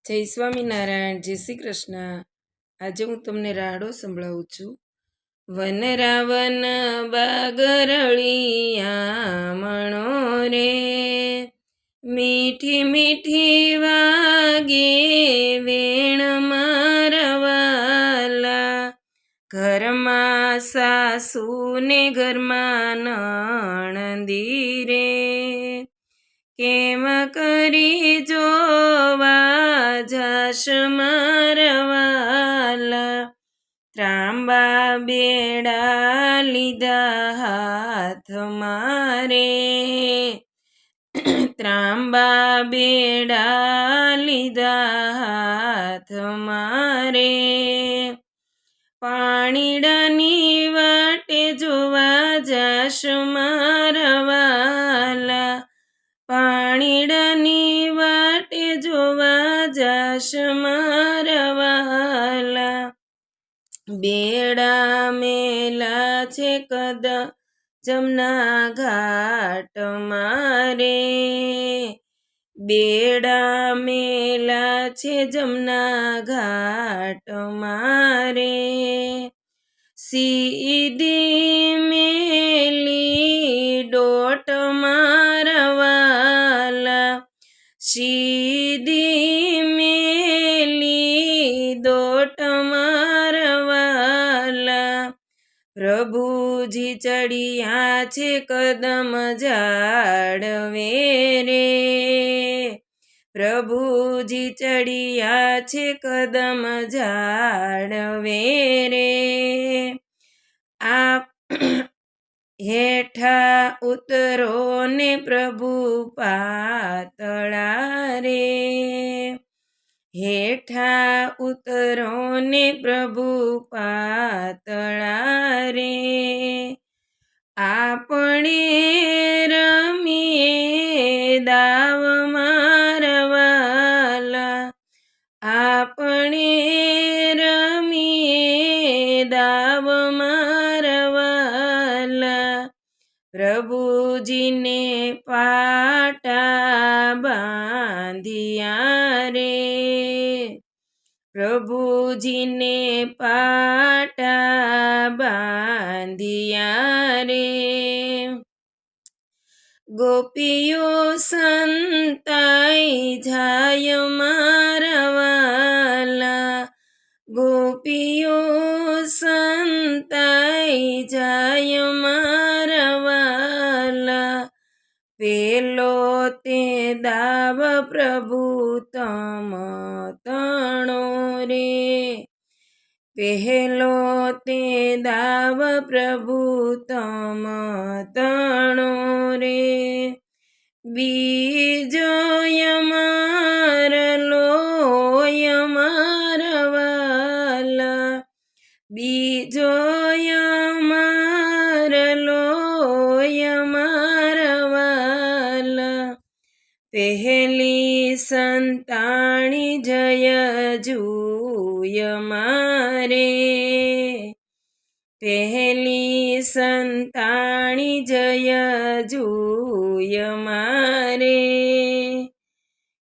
જય સ્વામિનારાયણ, જય શ્રી કૃષ્ણ। આજે હું તમને રાડો સંભળાવું છું। વન રાવન બાગરળિયા મણો રે, મીઠી મીઠી વાગે વેણ મારવાલા, ઘરમાં સાસુ ને ઘરમાં નણંદી રે, કેમ કરી જોવા જાશ મારવાલા, ત્રાંબા બેડા લીધા હાથ મારે, ત્રાંબા બેડા લીધા હાથ મારે, પાણીડાની વાટે જોવા જાશ મારવાલા, પાણીડાની વાટે જોવા જાશ મારવાલા, બેડા મેલા છે કદ જમના ઘાટ મારે, બેડા મેલા છે જમના ઘાટ મારે, સીધી મેલી ડોટ મારવાલા, સીધી મેલી દોટ મારવાલા, પ્રભુજી ચડિયા છે કદમ ઝાડવે રે, પ્રભુજી ચડિયા છે કદમ ઝાડવે રે, આપ હેઠા ઉતરો ને પ્રભુ પાતળા રે, હેઠા ઉતરો ને પ્રભુ પાતળા રે, આપણે રમીએ દાવ મારવાલા, આપણે રમીએ દાવ મારવાલા, પ્રભુજીને પાટા બાંધિયા રે, પ્રભુજીને પાટા બાંધિયા રે, ગોપીઓ સંતાઈ જાય મારવાલા, ગોપીઓ સંતાઈ જાય મારવાલા, પેલો તે દાવ પ્રભુ તમ તણો રે, પહેલો તે દાવ પ્રભુ તમ તણો રે, બીજો યમારલો યમારવાલા, બીજો યમારલો યમારવાલા, પહેલી સંતાણી જય જુય મારે, પહેલી સંતાણી જય જુય મારે,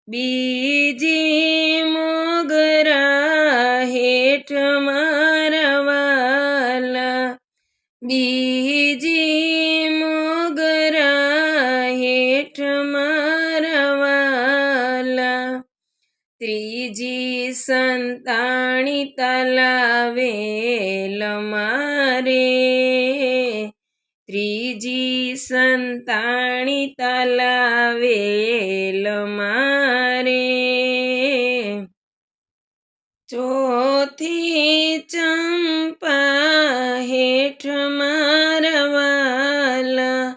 બીજી મોગરા હેઠ મારવાલા, બીજી મોગરા હેઠ મારવાલા, ત્રીજી સંતાણી તલાવેલ મારે, ત્રીજી સંતાણી તલાવેલ મારે, ચોથી ચંપા હેઠ મારવાલા,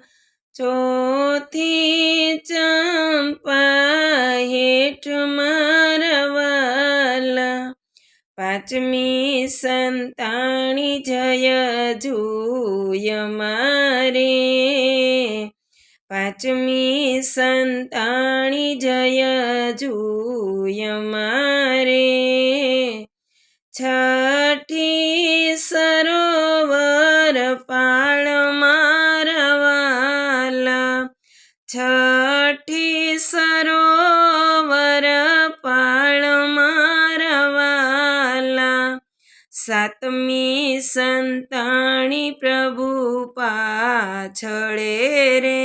ચોથી ચંપા હેઠ મારવાલા, પાંચમી સંતાણી જય જુય મારે, પાંચમી સંતાણી જય જુય મારે, છઠ્ઠી સરોવર પાળ મારવાલા, છઠ્ઠી સરોવર પાળ સાતમી સંતાણી પ્રભુ પાછળે રે,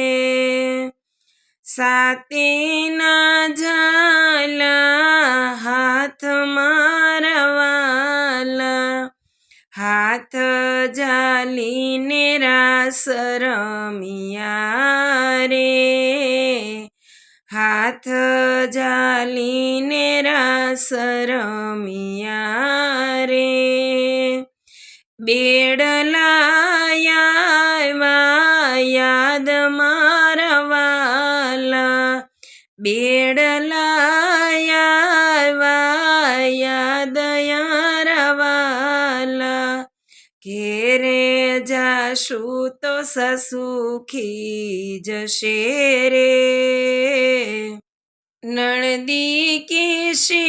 સાતેના ઝાલા હાથમાં રવાલા, હાથ ઝાલીને રાસ રમિયા રે, હાથ ઝાલીને રાસ રમિયા રે. બેડલાયા યાદ મારા વાલા, બેડલાયા યાદ યારા વાલા, ઘેરે જાશું તો સુખી જશે રે. નણદી કેશે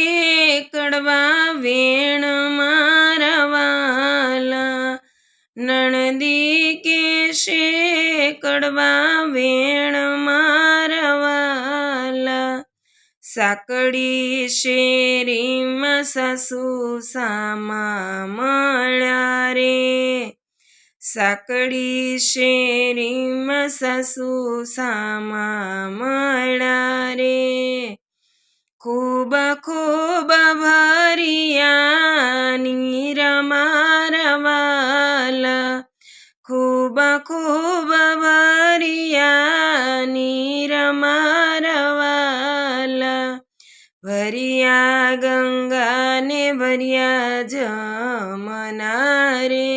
કડવા વેણ મારા વાલા, નણદી કેશે કડવા વેણ મારા વાલા, સાંકળી શેરીમાં સાસુ સામા મળ્યા રે, સાંકળી શેરીમાં સાસુ સામા મળ્યા રે. ખૂબ ખૂબ ભર્યા નીર મારા વાલા, ખૂબ ખૂબ ભર્યા નીર મારા વાલા, ભર્યા ગંગાને ભર્યા જમના રે,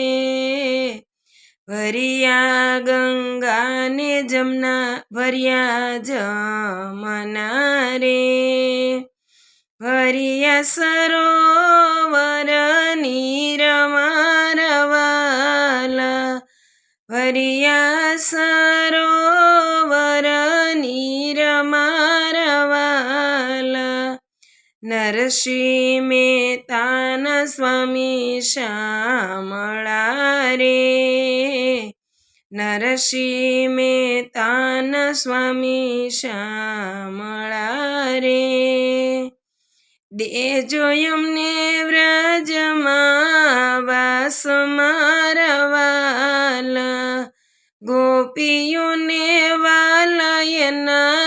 ભર્યા ગંગાને જમના ભર્યા જમના રે, ભર્યા સરોવર નીર મારા વાલા, ભર્યા સરોવર નીર મારા વાલા, નરસિંહ મહેતાના સ્વામી શામળા રે, નરસિંહ મહેતાના સ્વામી શામળા રે. દેજો અમને વ્રજમાં વાસ મારા વાલા, ગોપીઓને વાલા એના